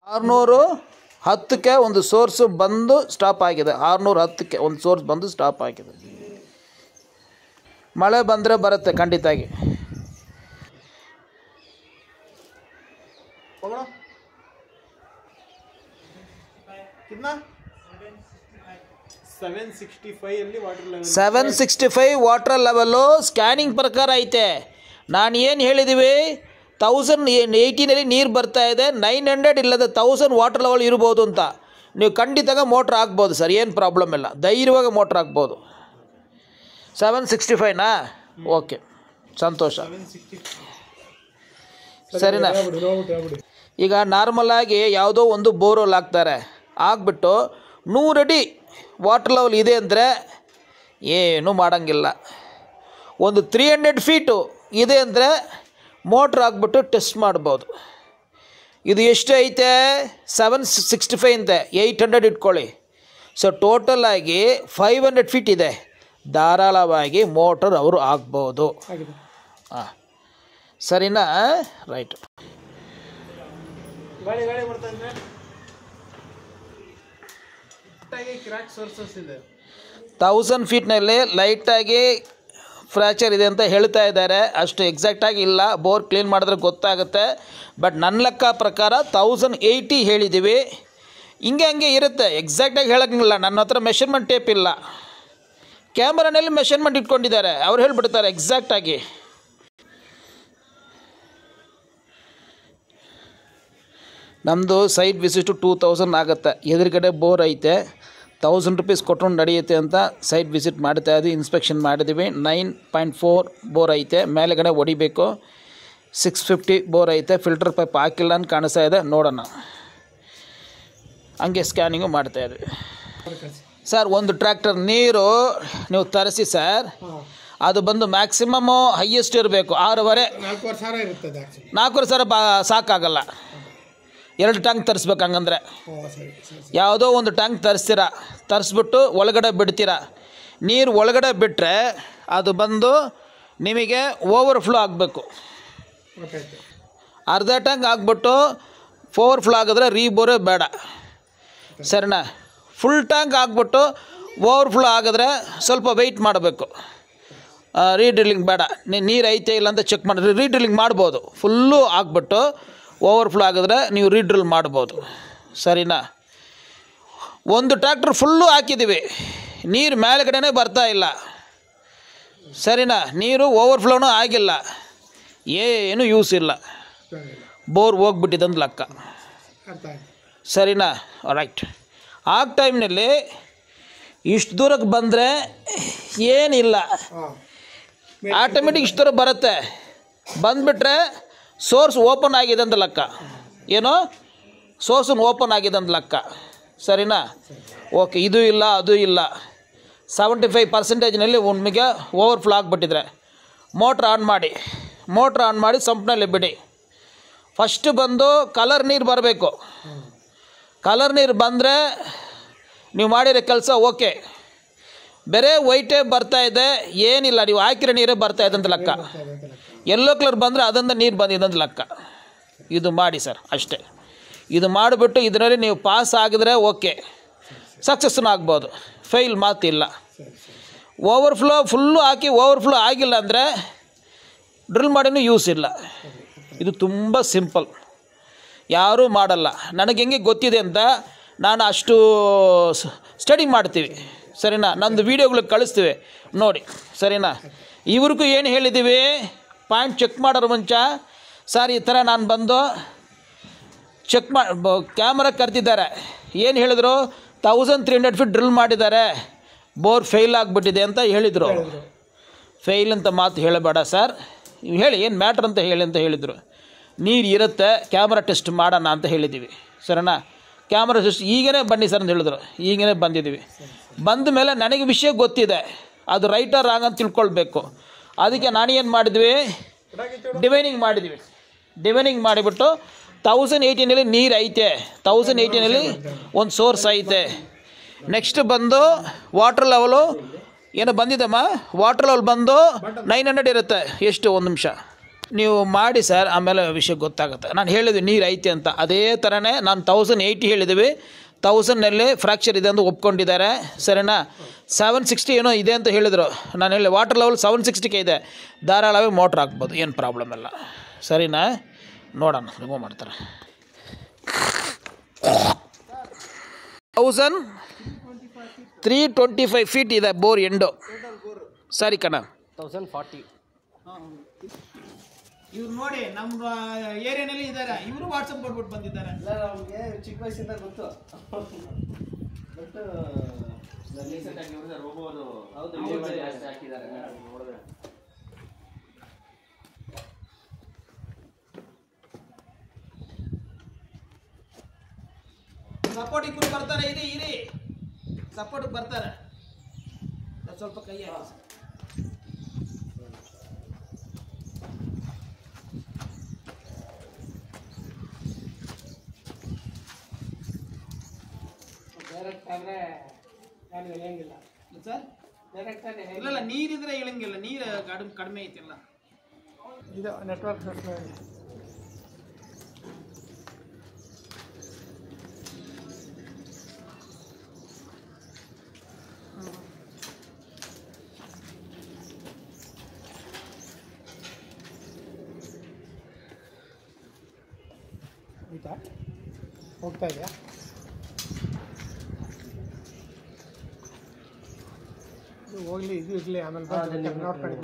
610ಕ್ಕೆ ಒಂದು ಸೋರ್ಸ್ ಬಂದು ಸ್ಟಾಪ್ ಆಗಿದೆ. 610ಕ್ಕೆ ಒಂದು ಸೋರ್ಸ್ ಬಂದು ಸ್ಟಾಪ್ ಆಗಿದೆ. ಮಳೆ ಬಂದರೆ ಬರುತ್ತೆ ಖಂಡಿತಾಗಿ. कितना 765 ವಾಟರ್ ಲೆವೆಲ್ಲು ಸ್ಕ್ಯಾನಿಂಗ್ ಪ್ರಕಾರ ಐತೆ. ನಾನು ಏನು ಹೇಳಿದ್ದೀವಿ, 1018ನಲ್ಲಿ ನೀರು ಬರ್ತಾ ಇದೆ, 900 ಇಲ್ಲದ 1000 ವಾಟರ್ ಲೆವೆಲ್ ಇರ್ಬೋದು ಅಂತ. ನೀವು ಖಂಡಿತಾಗ ಮೋಟ್ರ್ ಹಾಕ್ಬೋದು ಸರ್, ಏನು ಪ್ರಾಬ್ಲಮ್ ಇಲ್ಲ, ಧೈರ್ಯವಾಗಿ ಮೋಟ್ರ್ ಹಾಕ್ಬೋದು. 765ನಾ? ಓಕೆ, ಸಂತೋಷ. ಸರಿನಾ? ಈಗ ನಾರ್ಮಲಾಗಿ ಯಾವುದೋ ಒಂದು ಬೋರ್ವೆಲ್ ಹಾಕ್ತಾರೆ, ಹಾಕ್ಬಿಟ್ಟು 100 ಅಡಿ ವಾಟರ್ ಲೆವೆಲ್ ಇದೆ ಅಂದರೆ ಏನೂ ಮಾಡೋಂಗಿಲ್ಲ. ಒಂದು 300 ಫೀಟು ಇದೆ ಅಂದರೆ ಮೋಟ್ರ್ ಹಾಕ್ಬಿಟ್ಟು ಟೆಸ್ಟ್ ಮಾಡ್ಬೋದು. ಇದು ಎಷ್ಟು ಐತೆ? 765 ಅಂತೆ, 800 ಇಟ್ಕೊಳ್ಳಿ. ಸೊ ಟೋಟಲಾಗಿ 500 ಫೀಟ್ ಇದೆ. ಧಾರಾಳವಾಗಿ ಮೋಟರ್ ಅವರು ಹಾಕ್ಬೋದು. ಹಾಂ, ಸರಿನಾ? ರೈಟ್. ಗಾಳಿ ಬರ್ತಾ ಇದೆ. ಕ್ರ್ಯಾಕ್ ಸೋರ್ಸಸ್ ಇದೆ. 1000 ಫೀಟ್ನಲ್ಲಿ ಲೈಟಾಗಿ ಫ್ರ್ಯಾಕ್ಚರ್ ಇದೆ ಅಂತ ಹೇಳ್ತಾ ಇದ್ದಾರೆ. ಅಷ್ಟು ಎಕ್ಸಾಕ್ಟಾಗಿ ಇಲ್ಲ, ಬೋರ್ ಕ್ಲೀನ್ ಮಾಡಿದ್ರೆ ಗೊತ್ತಾಗುತ್ತೆ. ಬಟ್ ನನ್ನ ಲೆಕ್ಕ ಪ್ರಕಾರ 1080 ಹೇಳಿದ್ದೀವಿ. ಹಂಗೆ ಇರುತ್ತೆ, ಎಕ್ಸಾಕ್ಟಾಗಿ ಹೇಳೋಂಗಿಲ್ಲ. ನನ್ನ ಹತ್ರ ಮೆಷರ್ಮೆಂಟ್ ಟೇಪ್ ಇಲ್ಲ, ಕ್ಯಾಮ್ರಾನಲ್ಲಿ ಮೆಷರ್ಮೆಂಟ್ ಇಟ್ಕೊಂಡಿದ್ದಾರೆ, ಅವ್ರು ಹೇಳ್ಬಿಡ್ತಾರೆ ಎಕ್ಸಾಕ್ಟಾಗಿ. ನಮ್ಮದು ಸೈಟ್ ವಿಸಿಟು 2000 ಆಗುತ್ತೆ. ಎದುರುಗಡೆ ಬೋರ್ ಐತೆ, 1000 ರೂಪೀಸ್ ಕೊಟ್ಕೊಂಡು ನಡೆಯುತ್ತೆ ಅಂತ ಸೈಟ್ ವಿಸಿಟ್ ಮಾಡ್ತಾ ಇದ್ವಿ, ಇನ್ಸ್ಪೆಕ್ಷನ್ ಮಾಡಿದ್ದೀವಿ. 9.4 ಬೋರ್ ಐತೆ, ಮೇಲೆಗಡೆ ಹೊಡಿಬೇಕು. 650 ಬೋರ್ ಐತೆ, ಫಿಲ್ಟರ್ ಪೈಪ್ ಹಾಕಿಲ್ಲ ಅಂತ ಕಾಣಿಸ್ತಾ ಇದೆ, ನೋಡೋಣ. ಹಂಗೆ ಸ್ಕ್ಯಾನಿಂಗು ಮಾಡ್ತಾಯಿದ್ವಿ ಸರ್. ಒಂದು ಟ್ರ್ಯಾಕ್ಟರ್ ನೀರು ನೀವು ತರಿಸಿ ಸರ್, ಅದು ಬಂದು ಮ್ಯಾಕ್ಸಿಮಮ್ಮು ಹೈಯೆಸ್ಟ್ ಇರಬೇಕು 4,500 ಸಾಕಾಗಲ್ಲ. 2 ಟ್ಯಾಂಕ್ ತರಿಸ್ಬೇಕು. ಹಂಗಂದ್ರೆ ಯಾವುದೋ ಒಂದು ಟ್ಯಾಂಕ್ ತರಿಸ್ಬಿಟ್ಟು ಒಳಗಡೆ ಬಿಡ್ತೀರಾ. ನೀರು ಒಳಗಡೆ ಬಿಟ್ಟರೆ ಅದು ಬಂದು ನಿಮಗೆ ಓವರ್ಫ್ಲೋ ಆಗಬೇಕು. ಅರ್ಧ ಟ್ಯಾಂಕ್ ಆಗಿಬಿಟ್ಟು ಓವರ್ಫ್ಲೋ ಆಗಿದ್ರೆ ರೀಬೋರೇ ಬೇಡ, ಸರಿನಾ? ಫುಲ್ ಟ್ಯಾಂಕ್ ಆಗಿಬಿಟ್ಟು ಓವರ್ಫ್ಲೋ ಆಗಿದ್ರೆ ಸ್ವಲ್ಪ ವೆಯ್ಟ್ ಮಾಡಬೇಕು. ರೀಡ್ರಿಲ್ಲಿಂಗ್ ಬೇಡ, ನೀರು ಐತೆ ಇಲ್ಲ ಅಂತ ಚೆಕ್ ಮಾಡಿ ರೀಡ್ರಿಲ್ಲಿಂಗ್ ಮಾಡ್ಬೋದು. ಫುಲ್ಲು ಆಗಿಬಿಟ್ಟು ಓವರ್ಫ್ಲೋ ಆಗಿದ್ರೆ ನೀವು ರೀಡ್ರಿಲ್ ಮಾಡ್ಬೋದು, ಸರಿನಾ? ಒಂದು ಟ್ರ್ಯಾಕ್ಟರ್ ಫುಲ್ಲು ಹಾಕಿದ್ದೀವಿ, ನೀರು ಮೇಲ್ಗಡೆನೇ ಬರ್ತಾ ಇಲ್ಲ, ಸರಿನಾ? ನೀರು ಓವರ್ಫ್ಲೋನೂ ಆಗಿಲ್ಲ, ಏನು ಯೂಸ್ ಇಲ್ಲ, ಬೋರ್ ಹೋಗ್ಬಿಟ್ಟಿದ್ದಂದು ಲೆಕ್ಕ, ಸರಿನಾ? ರೈಟ್. ಆ ಟೈಮ್ನಲ್ಲಿ ಇಷ್ಟು ದೂರಕ್ಕೆ ಬಂದರೆ ಏನಿಲ್ಲ, ಆಟೋಮೆಟಿಕ್ ಇಷ್ಟು ದೂರ ಬರುತ್ತೆ. ಬಂದುಬಿಟ್ರೆ ಸೋರ್ಸ್ ಓಪನ್ ಆಗಿದೆ ಅಂತ ಲೆಕ್ಕ. ಏನೋ ಸೋರ್ಸನ್ನು ಓಪನ್ ಆಗಿದೆ ಅಂತ ಲೆಕ್ಕ, ಸರಿನಾ? ಓಕೆ, ಇದು ಇಲ್ಲ ಅದು ಇಲ್ಲ. 75%ನಲ್ಲಿ ಒಮ್ಮೆಗೆ ಓವರ್ಫ್ಲೋ ಆಗಿಬಿಟ್ಟಿದ್ರೆ ಮೋಟ್ರ್ ಆನ್ ಮಾಡಿ ಸಂಪ್ನಲ್ಲಿ ಬಿಡಿ. ಫಸ್ಟ್ ಬಂದು ಕಲರ್ ನೀರು ಬರಬೇಕು. ಕಲರ್ ನೀರು ಬಂದರೆ ನೀವು ಮಾಡಿರೋ ಕೆಲಸ ಓಕೆ. ಬೇರೆ ವೈಟೇ ಬರ್ತಾಯಿದೆ, ಏನಿಲ್ಲ, ನೀವು ಹಾಕಿರೋ ನೀರೇ ಬರ್ತಾಯಿದೆ ಅಂತ ಲೆಕ್ಕ. ಯೆಲ್ಲೋ ಕಲರ್ ಬಂದರೆ ಅದರಿಂದ ನೀರು ಬಂದಿದೆ ಅಂತ ಲೆಕ್ಕ. ಇದು ಮಾಡಿ ಸರ್, ಅಷ್ಟೇ. ಇದು ಮಾಡಿಬಿಟ್ಟು ಇದರಲ್ಲಿ ನೀವು ಪಾಸ್ ಆಗಿದ್ರೆ ಓಕೆ, ಸಕ್ಸಸ್ನೂ ಆಗ್ಬೋದು, ಫೇಲ್ ಮಾತಿಲ್ಲ. ಓವರ್ಫ್ಲೋ ಫುಲ್ಲು ಹಾಕಿ ಓವರ್ಫ್ಲೋ ಆಗಿಲ್ಲ ಅಂದರೆ ಡ್ರಿಲ್ ಮಾಡಿನೂ ಯೂಸ್ ಇಲ್ಲ. ಇದು ತುಂಬ ಸಿಂಪಲ್, ಯಾರೂ ಮಾಡಲ್ಲ. ನನಗೆ ಹೆಂಗೆ ಗೊತ್ತಿದೆ ಅಂತ ನಾನು ಅಷ್ಟು ಸ್ಟಡಿ ಮಾಡ್ತೀವಿ, ಸರಿನಾ? ನಂದು ವೀಡಿಯೋಗಳಿಗೆ ಕಳಿಸ್ತೀವಿ ನೋಡಿ, ಸರಿನಾ? ಇವ್ರಿಗೂ ಏನು ಹೇಳಿದ್ದೀವಿ, ಪಾಯಿಂಟ್ ಚೆಕ್ ಮಾಡೋರು ಮುಂಚೆ ಸರ್ ಈ ಥರ ನಾನು ಬಂದು ಚೆಕ್ ಕ್ಯಾಮ್ರಾ ಕರ್ತಿದ್ದಾರೆ. ಏನು ಹೇಳಿದ್ರು? 1300 ಫೀಟ್ ಡ್ರಿಲ್ ಮಾಡಿದ್ದಾರೆ, ಬೋರ್ ಫೇಲ್ ಆಗಿಬಿಟ್ಟಿದೆ ಅಂತ ಹೇಳಿದರು. ಫೇಲ್ ಅಂತ ಮಾತು ಹೇಳಬೇಡ ಸರ್, ಹೇಳಿ ಏನು ಮ್ಯಾಟ್ರ್ ಅಂತ ಹೇಳಿ ಅಂತ ಹೇಳಿದರು. ನೀರು ಇರುತ್ತೆ, ಕ್ಯಾಮ್ರಾ ಟೆಸ್ಟ್ ಮಾಡೋಣ ಅಂತ ಹೇಳಿದ್ದೀವಿ, ಸರಿನಾ? ಕ್ಯಾಮ್ರಾ ಟೆಸ್ಟ್ ಈಗನೇ ಬನ್ನಿ ಸರ್ ಅಂತ ಹೇಳಿದ್ರು. ಈಗನೇ ಬಂದಿದ್ದೀವಿ. ಬಂದ ಮೇಲೆ ನನಗೆ ವಿಷಯ ಗೊತ್ತಿದೆ, ಅದು ರೈಟ್ ಆರ್ ರಾಂಗ್ ಅಂತ ತಿಳ್ಕೊಳ್ಬೇಕು. ಅದಕ್ಕೆ ನಾನೇನು ಮಾಡಿದ್ವಿ, ಡಿವೈನಿಂಗ್ ಮಾಡಿಬಿಟ್ಟು 1080ನಲ್ಲಿ ನೀರು ಐತೆ, 1080ನಲ್ಲಿ ಒಂದು ಸೋರ್ಸ್ ಐತೆ. ನೆಕ್ಸ್ಟ್ ಬಂದು ವಾಟರ್ ಲೆವೆಲು ಏನು ಬಂದಿದೆಮ್ಮ, ವಾಟರ್ ಲೆವೆಲ್ ಬಂದು 900 ಇರುತ್ತೆ. ಎಷ್ಟು? ಒಂದು ನಿಮಿಷ, ನೀವು ಮಾಡಿ ಸರ್, ಆಮೇಲೆ ವಿಷಯ ಗೊತ್ತಾಗುತ್ತೆ. ನಾನು ಹೇಳಿದ್ವಿ ನೀರು ಐತೆ ಅಂತ, ಅದೇ ಥರನೇ ನಾನು 1080 ಹೇಳಿದ್ವಿ, 1000ನಲ್ಲಿ ಫ್ರ್ಯಾಕ್ಚರ್ ಇದೆ ಅಂತ ಒಪ್ಕೊಂಡಿದ್ದಾರೆ, ಸರಿನಾ. 760 ಏನೋ ಇದೆ ಅಂತ ಹೇಳಿದರು. ನಾನು ಹೇಳಿ ವಾಟರ್ ಲೆವೆಲ್ 760ಕ್ಕೆ ಇದೆ, ಧಾರಾಳವಾಗಿ ಮೋಟ್ರ್ ಹಾಕ್ಬೋದು, ಏನು ಪ್ರಾಬ್ಲಮ್ ಇಲ್ಲ, ಸರಿನಾ. ನೋಡೋಣ, ರಿಮೂವ್ ಮಾಡ್ತಾರೆ. 1325 ಫೀಟ್ ಇದೆ ಬೋರ್ ಎಂಡು. ಸರಿ ಕಣ, 1040. ಇವ್ರು ನೋಡಿ ನಮ್ಮ ಏರಿಯಾನಲ್ಲಿ ಇದ್ದಾರೆ, ಇವರು ವಾಟ್ಸಪ್ ಕೊಟ್ಬಿಟ್ಟು ಬಂದಿದ್ದಾರೆ. ಇಲ್ಲ, ನಮಗೆ ಚಿಕ್ಕ ವಯಸ್ಸಿಂದ ಗೊತ್ತು. ಬಟ್ ರೀಸೆಂಟಾಗಿ ಇವ್ರದ್ದು ರೋಬೋದು ಜಾಸ್ತಿ ಹಾಕಿದ್ದಾರೆ ನೋಡಿದ್ರೆ. ಸಪೋರ್ಟ್ ಇಬ್ಬರು ಬರ್ತಾರೆ, ಇರಿ ಸಪೋರ್ಟ್ ಬರ್ತಾರೆ, ಸ್ವಲ್ಪ ಕೈ ಹಾಕಿ. ಡೈರೆಕ್ಟ್ ಆದರೆ ನಾನು ಇಳಿಯಂಗಿಲ್ಲ ಸರ್. ಡೈರೆಕ್ಟ್ ಆಗಿ ಇಲ್ಲ ನೀರಿದ್ರೆ ಇಳಂಗಿಲ್ಲ, ನೀರು ಕಡಿಮೆ ಐತಿಲ್ಲ. ಇದು ನೆಟ್ವರ್ಕ್ ಆಯ್ತಾ, ಹೋಗ್ತಾ ಇದೆಯಾ? ಇದು ಹೋಗ್ಲಿ, ಇದು ಇರಲಿ, ಆಮೇಲೆ ನೋಡ್ಕೊಳ್ಳಿ.